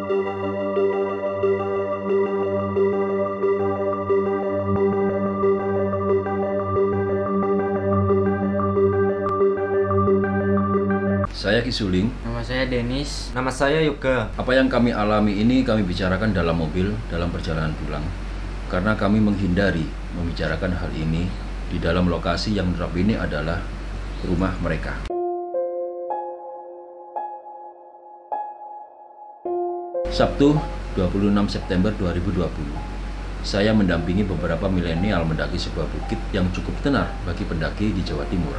Saya Kisuling. Nama saya Denis. Nama saya Yoga. Apa yang kami alami ini kami bicarakan dalam mobil dalam perjalanan pulang. Karena kami menghindari membicarakan hal ini di dalam lokasi yang ini adalah rumah mereka. Sabtu 26 September 2020. Saya mendampingi beberapa milenial mendaki sebuah bukit yang cukup tenar bagi pendaki di Jawa Timur.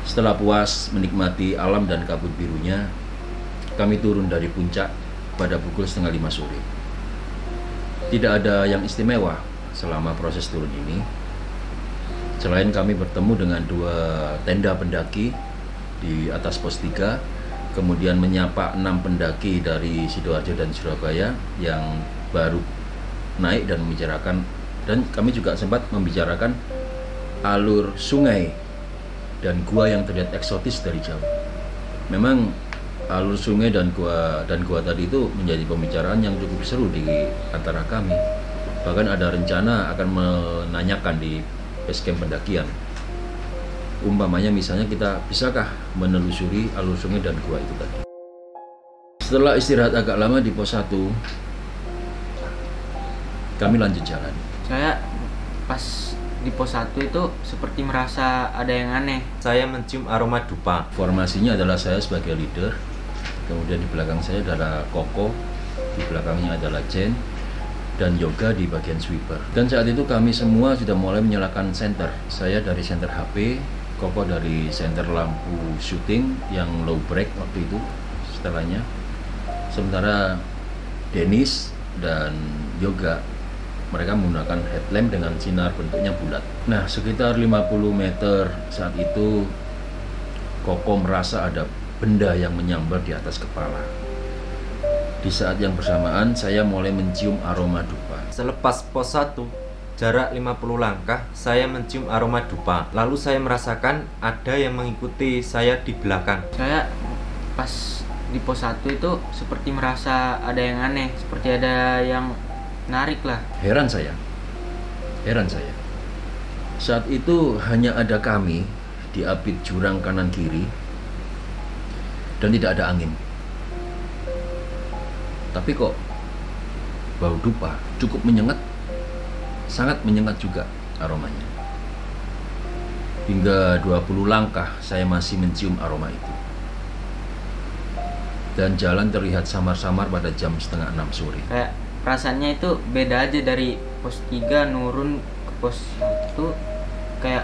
Setelah puas menikmati alam dan kabut birunya, kami turun dari puncak pada pukul 4:30 sore. Tidak ada yang istimewa selama proses turun ini, selain kami bertemu dengan 2 tenda pendaki di atas pos 3, kemudian menyapa 6 pendaki dari Sidoarjo dan Surabaya yang baru naik dan membicarakan, dan kami juga sempat membicarakan alur sungai dan gua yang terlihat eksotis dari jauh. Memang alur sungai dan gua tadi itu menjadi pembicaraan yang cukup seru di antara kami. Bahkan ada rencana akan menanyakan di base camp pendakian. Umpamanya misalnya kita bisakah menelusuri alur sungai dan gua itu tadi. Setelah istirahat agak lama di pos 1, kami lanjut jalan. Saya pas di pos 1 itu seperti merasa ada yang aneh. Saya mencium aroma dupa. Formasinya adalah saya sebagai leader, kemudian di belakang saya adalah Koko, di belakangnya adalah Jen, dan Yoga di bagian sweeper. Dan saat itu kami semua sudah mulai menyalakan senter. Saya dari senter HP, Koko dari senter lampu syuting yang low break waktu itu setelahnya. Sementara Denis dan Yoga, mereka menggunakan headlamp dengan sinar bentuknya bulat. Nah, sekitar 50 meter saat itu Koko merasa ada benda yang menyambar di atas kepala. Di saat yang bersamaan saya mulai mencium aroma dupa. Selepas pos 1, jarak 50 langkah, saya mencium aroma dupa. Lalu saya merasakan ada yang mengikuti saya di belakang. Saya pas di pos 1 itu seperti merasa ada yang aneh, seperti ada yang narik lah. Heran saya. Saat itu hanya ada kami di apit jurang kanan kiri dan tidak ada angin. Tapi kok bau dupa cukup menyengat, sangat menyengat juga aromanya. Hingga 20 langkah saya masih mencium aroma itu. Dan jalan terlihat samar-samar pada jam 5:30 sore. Kayak perasaannya itu beda aja dari pos 3 nurun ke pos 1, kayak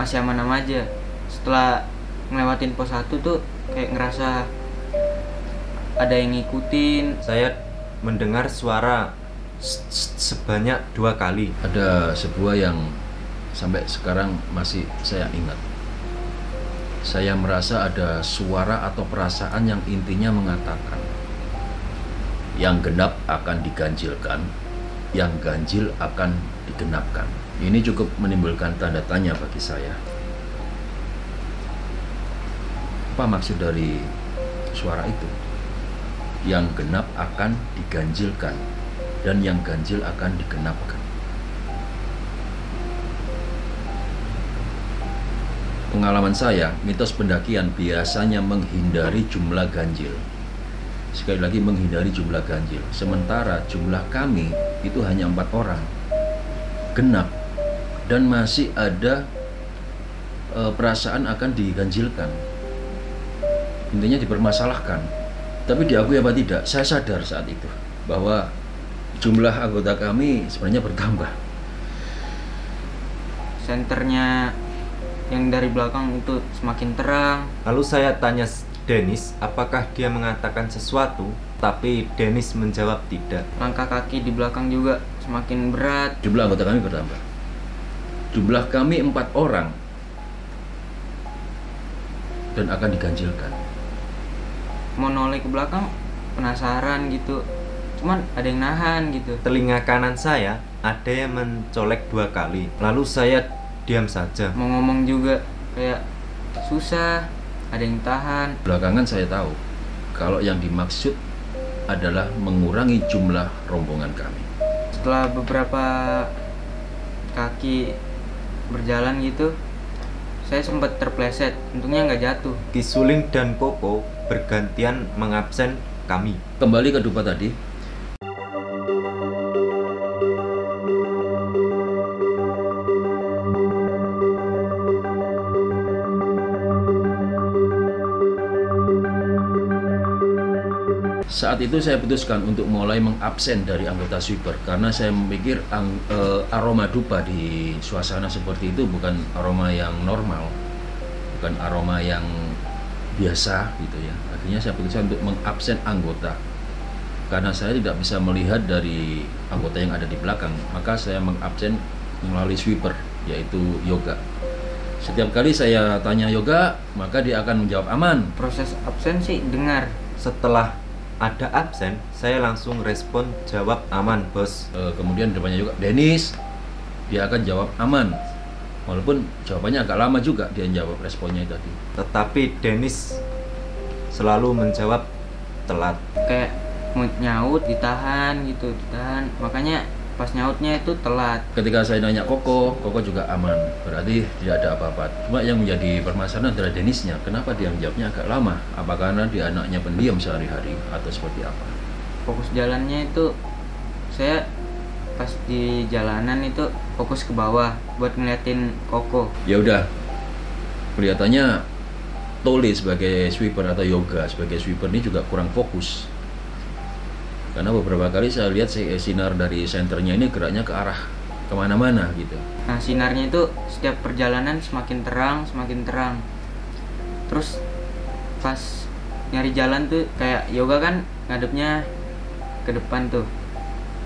masih aman-aman aja. Setelah ngelewatin pos 1 tuh kayak ngerasa ada yang ngikutin. Saya mendengar suara sebanyak 2 kali. Ada sebuah yang sampai sekarang masih saya ingat. Saya merasa ada suara atau perasaan yang intinya mengatakan, yang genap akan diganjilkan, yang ganjil akan digenapkan. Ini cukup menimbulkan tanda tanya bagi saya. Apa maksud dari suara itu? Yang genap akan diganjilkan dan yang ganjil akan digenapkan. Pengalaman saya, mitos pendakian biasanya menghindari jumlah ganjil. Sekali lagi menghindari jumlah ganjil. Sementara jumlah kami itu hanya 4 orang, genap, dan masih ada perasaan akan diganjilkan. Intinya dipermasalahkan. Tapi diakui apa tidak, saya sadar saat itu bahwa jumlah anggota kami sebenarnya bertambah. Senternya yang dari belakang itu semakin terang. Lalu saya tanya Denis, apakah dia mengatakan sesuatu? Tapi Denis menjawab tidak. Langkah kaki di belakang juga semakin berat. Jumlah anggota kami bertambah. Jumlah kami 4 orang dan akan diganjilkan. Mau noleh ke belakang penasaran gitu, cuman ada yang nahan gitu. Telinga kanan saya ada yang mencolek 2 kali. Lalu saya diam saja. Mau ngomong juga kayak susah, ada yang tahan. Belakangan saya tahu kalau yang dimaksud adalah mengurangi jumlah rombongan kami. Setelah beberapa kaki berjalan gitu, saya sempat terpleset, untungnya nggak jatuh. Kisuling dan Koko bergantian mengabsen kami. Kembali ke dupa tadi, saat itu saya putuskan untuk mulai mengabsen dari anggota sweeper karena saya memikir aroma dupa di suasana seperti itu bukan aroma yang normal, bukan aroma yang biasa gitu ya. Akhirnya saya putuskan untuk mengabsen anggota karena saya tidak bisa melihat dari anggota yang ada di belakang, maka saya mengabsen melalui sweeper, yaitu Yoga. Setiap kali saya tanya Yoga, maka dia akan menjawab aman. Proses absen sih dengar. Setelah ada absen, saya langsung respon jawab aman, bos. Kemudian depannya juga Dennis, dia akan jawab aman. Walaupun jawabannya agak lama juga dia jawab responnya tadi. Tetapi Dennis selalu menjawab telat. Kayak mau nyaut ditahan gitu, ditahan. Makanya pas nyautnya itu telat. Ketika saya nanya Koko juga aman. Berarti tidak ada apa-apa. Cuma yang menjadi permasalahan adalah Dennisnya. Kenapa dia menjawabnya agak lama? Apa karena dia anaknya pendiam sehari-hari atau seperti apa? Fokus jalannya itu saya pas di jalanan itu fokus ke bawah buat ngeliatin Koko. Ya udah, kelihatannya Tole sebagai sweeper atau Yoga sebagai sweeper ini juga kurang fokus. Karena beberapa kali saya lihat sinar dari senternya ini geraknya ke arah kemana-mana gitu. Nah sinarnya itu setiap perjalanan semakin terang. Terus pas nyari jalan tuh kayak Yoga kan ngadepnya ke depan tuh,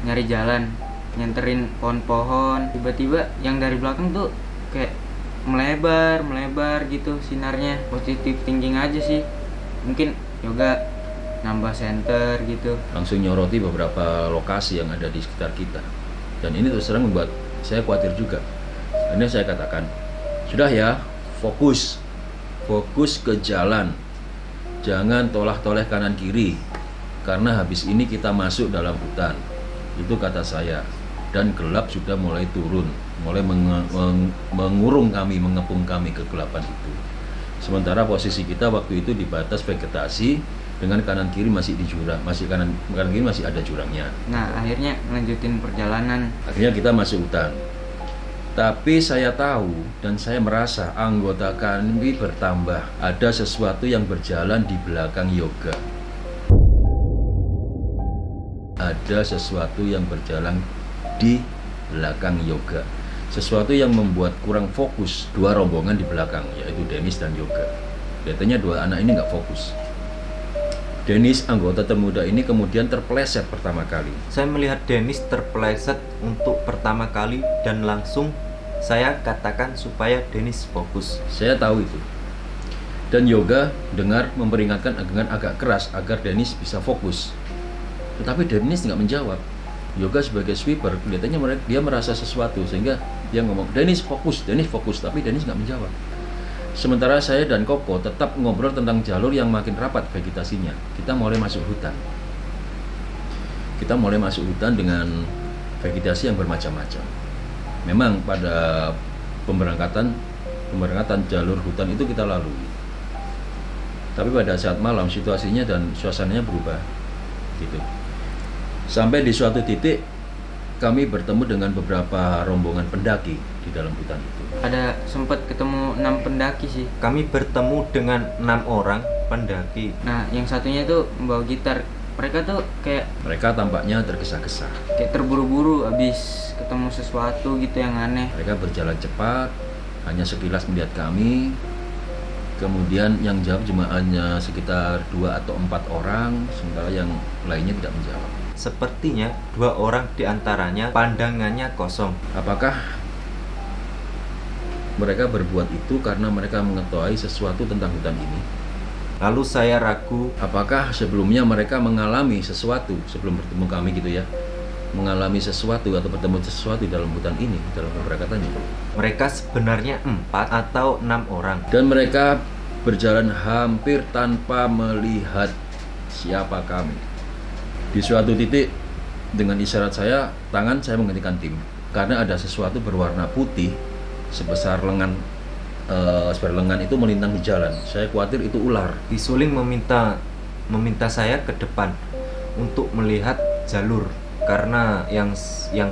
nyari jalan, nyenterin pohon-pohon. Tiba-tiba yang dari belakang tuh kayak melebar gitu sinarnya. Positif thinking aja sih, mungkin Yoga nambah center gitu. Langsung nyoroti beberapa lokasi yang ada di sekitar kita. Dan ini terus terang membuat saya khawatir juga. Ini saya katakan, sudah ya, fokus ke jalan. Jangan toleh-toleh kanan kiri. Karena habis ini kita masuk dalam hutan. Itu kata saya. Dan gelap sudah mulai turun, mulai mengurung kami, mengepung kami kegelapan itu. Sementara posisi kita waktu itu di batas vegetasi, dengan kanan kiri masih di jurang, kanan kiri masih ada jurangnya. Nah akhirnya lanjutin perjalanan. Akhirnya kita masuk hutan. Tapi saya tahu dan saya merasa anggota kami bertambah. Ada sesuatu yang berjalan di belakang Yoga. Ada sesuatu yang berjalan di belakang Yoga. Sesuatu yang membuat kurang fokus dua rombongan di belakang, yaitu Dennis dan Yoga. Kelihatannya dua anak ini nggak fokus. Dennis, anggota termuda ini kemudian terpeleset pertama kali. Saya melihat Dennis terpeleset untuk pertama kali dan langsung saya katakan supaya Dennis fokus. Saya tahu itu. Dan Yoga dengar memperingatkan dengan agak keras agar Dennis bisa fokus. Tetapi Dennis nggak menjawab. Yoga sebagai sweeper, kelihatannya dia merasa sesuatu sehingga dia ngomong, Dennis fokus, tapi Dennis nggak menjawab. Sementara saya dan Koko tetap ngobrol tentang jalur yang makin rapat vegetasinya. Kita mulai masuk hutan dengan vegetasi yang bermacam-macam. Memang pada pemberangkatan jalur hutan itu kita lalui. Tapi pada saat malam situasinya dan suasananya berubah gitu. Sampai di suatu titik kami bertemu dengan beberapa rombongan pendaki di dalam hutan itu. Ada sempat ketemu 6 pendaki sih. Kami bertemu dengan 6 orang pendaki. Nah, yang satunya itu membawa gitar. Mereka tampaknya tergesa-gesa. Kayak terburu-buru habis ketemu sesuatu gitu yang aneh. Mereka berjalan cepat, hanya sekilas melihat kami. Kemudian yang jawab cuma hanya sekitar 2 atau 4 orang, sementara yang lainnya tidak menjawab. Sepertinya 2 orang diantaranya pandangannya kosong. Apakah mereka berbuat itu karena mereka mengetahui sesuatu tentang hutan ini? Lalu saya ragu, apakah sebelumnya mereka mengalami sesuatu sebelum bertemu kami gitu ya? Mengalami sesuatu atau bertemu sesuatu dalam hutan ini, dalam keberangkatannya? Mereka sebenarnya 4 atau 6 orang. Dan mereka berjalan hampir tanpa melihat siapa kami. Di suatu titik dengan isyarat saya, tangan saya menghentikan tim karena ada sesuatu berwarna putih sebesar lengan itu melintang di jalan. Saya khawatir itu ular. Disuling meminta saya ke depan untuk melihat jalur karena yang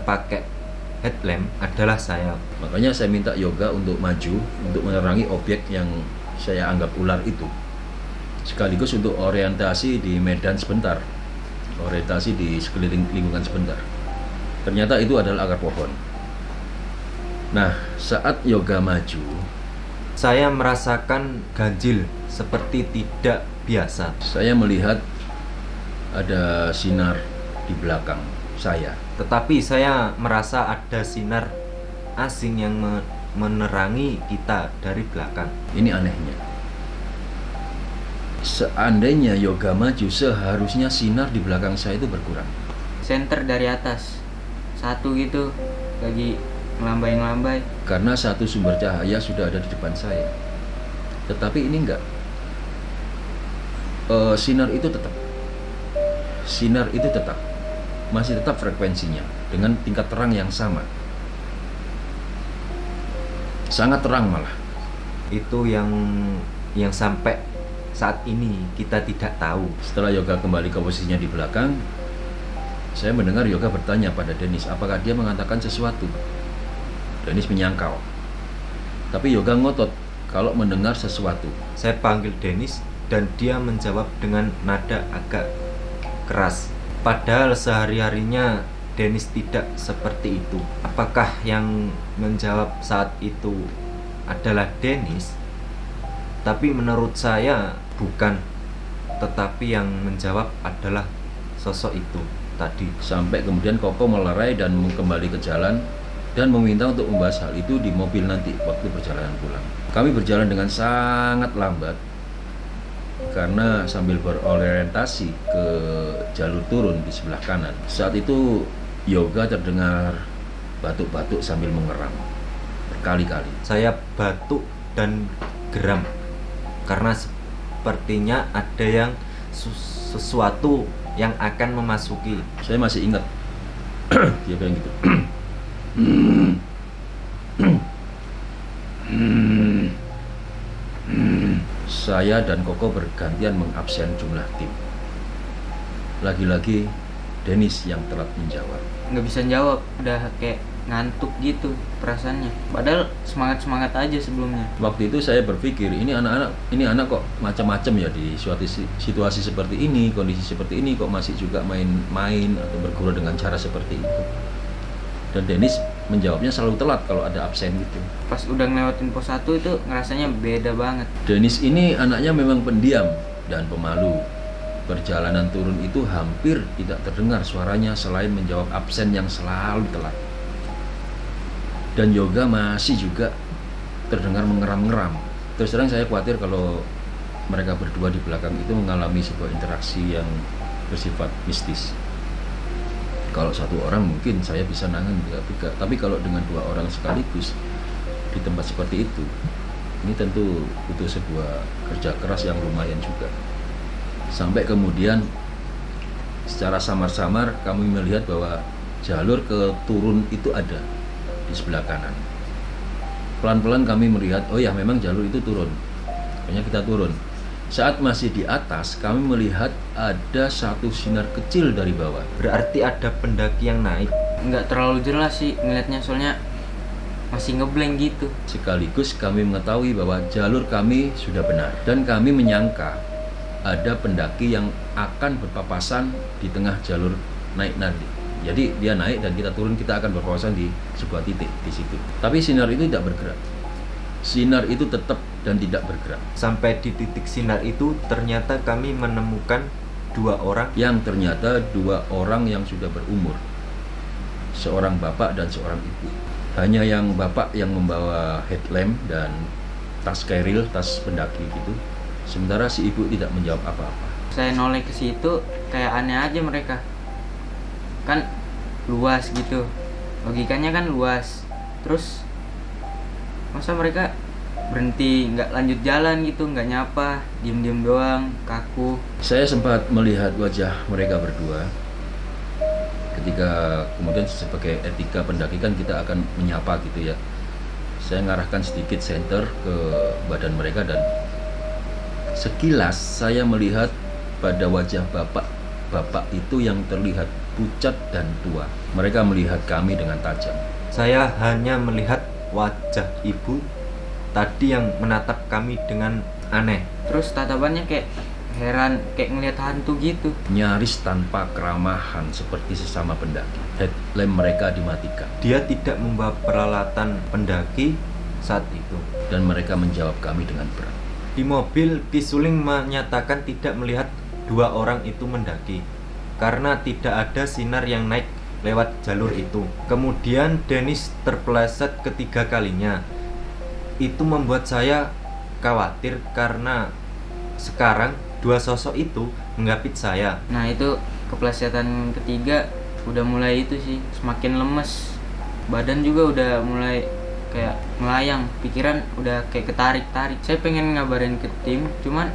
pakai headlamp adalah saya. Makanya saya minta Yoga untuk maju untuk menerangi objek yang saya anggap ular itu. Sekaligus untuk orientasi di medan sebentar. Orientasi di sekeliling lingkungan sebentar. Ternyata itu adalah akar pohon. Nah, saat Yoga maju, saya merasakan ganjil seperti tidak biasa. saya melihat ada sinar di belakang saya. Tetapi saya merasa ada sinar asing yang menerangi kita dari belakang. Ini anehnya. Seandainya Yoga maju, seharusnya sinar di belakang saya itu berkurang. Center dari atas. Satu gitu lagi ngelambai-ngelambai. Karena satu sumber cahaya sudah ada di depan saya. Tetapi ini enggak. Sinar itu tetap. Masih tetap frekuensinya dengan tingkat terang yang sama. Sangat terang malah. Itu yang sampai saat ini kita tidak tahu. Setelah Yoga kembali ke posisinya di belakang, saya mendengar Yoga bertanya pada Dennis, apakah dia mengatakan sesuatu. Dennis menyangkal. Tapi Yoga ngotot kalau mendengar sesuatu. Saya panggil Dennis dan dia menjawab dengan nada agak keras. Padahal sehari-harinya Dennis tidak seperti itu. Apakah yang menjawab saat itu adalah Dennis? Tapi menurut saya bukan. Tetapi yang menjawab adalah sosok itu tadi. Sampai kemudian Koko melerai dan kembali ke jalan dan meminta untuk membahas hal itu di mobil nanti waktu perjalanan pulang. Kami berjalan dengan sangat lambat karena sambil berorientasi ke jalur turun di sebelah kanan. Saat itu Yoga terdengar batuk-batuk sambil mengeram berkali-kali. Saya batuk dan geram karena sepertinya ada yang sesuatu yang akan memasuki. Saya masih ingat dia bilang gitu. Saya dan Koko bergantian mengabsen jumlah tim. Lagi-lagi Dennis yang telat menjawab. Nggak bisa jawab, udah kayak ngantuk gitu perasaannya. Padahal semangat aja sebelumnya. Waktu itu saya berpikir ini anak kok macam-macam ya di suatu situasi seperti ini, kondisi seperti ini kok masih juga main-main atau berguru dengan cara seperti itu. Dan Dennis menjawabnya selalu telat kalau ada absen gitu. Pas udah ngelewatin pos 1 itu ngerasanya beda banget. Dennis ini anaknya memang pendiam dan pemalu. Perjalanan turun itu hampir tidak terdengar suaranya selain menjawab absen yang selalu telat. Dan Yoga masih juga terdengar mengeram-ngeram. Terus terang saya khawatir kalau mereka berdua di belakang itu mengalami sebuah interaksi yang bersifat mistis. Kalau satu orang mungkin saya bisa nangan, tapi kalau dengan dua orang sekaligus di tempat seperti itu, ini tentu butuh sebuah kerja keras yang lumayan juga. Sampai kemudian secara samar-samar kami melihat bahwa jalur ke turun itu ada di sebelah kanan. Pelan-pelan kami melihat, oh ya memang jalur itu turun. Makanya kita turun. Saat masih di atas, kami melihat ada satu sinar kecil dari bawah. Berarti ada pendaki yang naik. Nggak terlalu jelas sih ngeliatnya, soalnya masih ngeblank gitu. Sekaligus kami mengetahui bahwa jalur kami sudah benar. Dan kami menyangka ada pendaki yang akan berpapasan di tengah jalur naik nanti. Jadi dia naik dan kita turun, kita akan berpapasan di sebuah titik di situ. Tapi sinar itu tidak bergerak. Sinar itu tetap dan tidak bergerak. Sampai di titik sinar itu ternyata kami menemukan dua orang. Yang ternyata dua orang yang sudah berumur. Seorang bapak dan seorang ibu. Hanya yang bapak yang membawa headlamp dan tas keril, tas pendaki gitu. Sementara si ibu tidak menjawab apa-apa. Saya noleh ke situ, kayak aneh aja mereka. Kan luas gitu. Logikanya kan luas. Terus masa mereka berhenti, nggak lanjut jalan gitu, nggak nyapa, diem-diem doang, kaku. Saya sempat melihat wajah mereka berdua ketika kemudian sebagai etika pendaki kan kita akan menyapa gitu ya. Saya ngarahkan sedikit senter ke badan mereka dan sekilas saya melihat pada wajah bapak itu yang terlihat pucat dan tua. Mereka melihat kami dengan tajam. Saya hanya melihat wajah ibu tadi yang menatap kami dengan aneh. Terus tatapannya kayak heran, kayak ngeliat hantu gitu. Nyaris tanpa keramahan seperti sesama pendaki. Headlamp mereka dimatikan. Dia tidak membawa peralatan pendaki saat itu. Dan mereka menjawab kami dengan berat. Di mobil, Ki Suling menyatakan tidak melihat dua orang itu mendaki karena tidak ada sinar yang naik lewat jalur itu. Kemudian Denis terpeleset ketiga kalinya. Itu membuat saya khawatir karena sekarang dua sosok itu menggapit saya. Nah itu keplesetan ketiga udah mulai itu sih, semakin lemes. Badan juga udah mulai kayak melayang, pikiran udah kayak ketarik-tarik. Saya pengen ngabarin ke tim, cuman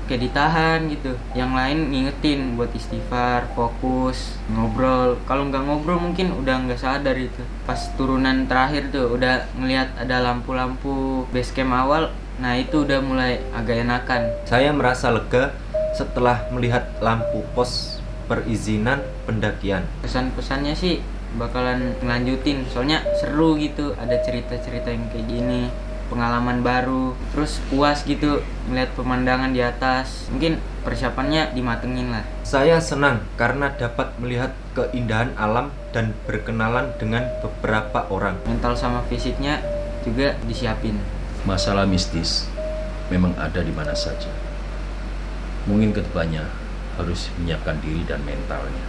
kayak ditahan gitu. Yang lain ngingetin buat istighfar, fokus, ngobrol. Kalau nggak ngobrol mungkin udah nggak sadar itu. Pas turunan terakhir tuh udah ngelihat ada lampu-lampu base camp awal. Nah itu udah mulai agak enakan. Saya merasa lega setelah melihat lampu pos perizinan pendakian. Pesan-pesannya sih bakalan ngelanjutin, soalnya seru gitu, ada cerita-cerita yang kayak gini, pengalaman baru, terus puas gitu ngeliat pemandangan di atas. Mungkin persiapannya dimatengin lah. Saya senang karena dapat melihat keindahan alam dan berkenalan dengan beberapa orang. Mental sama fisiknya juga disiapin. Masalah mistis memang ada di mana saja. Mungkin kedepannya harus menyiapkan diri dan mentalnya.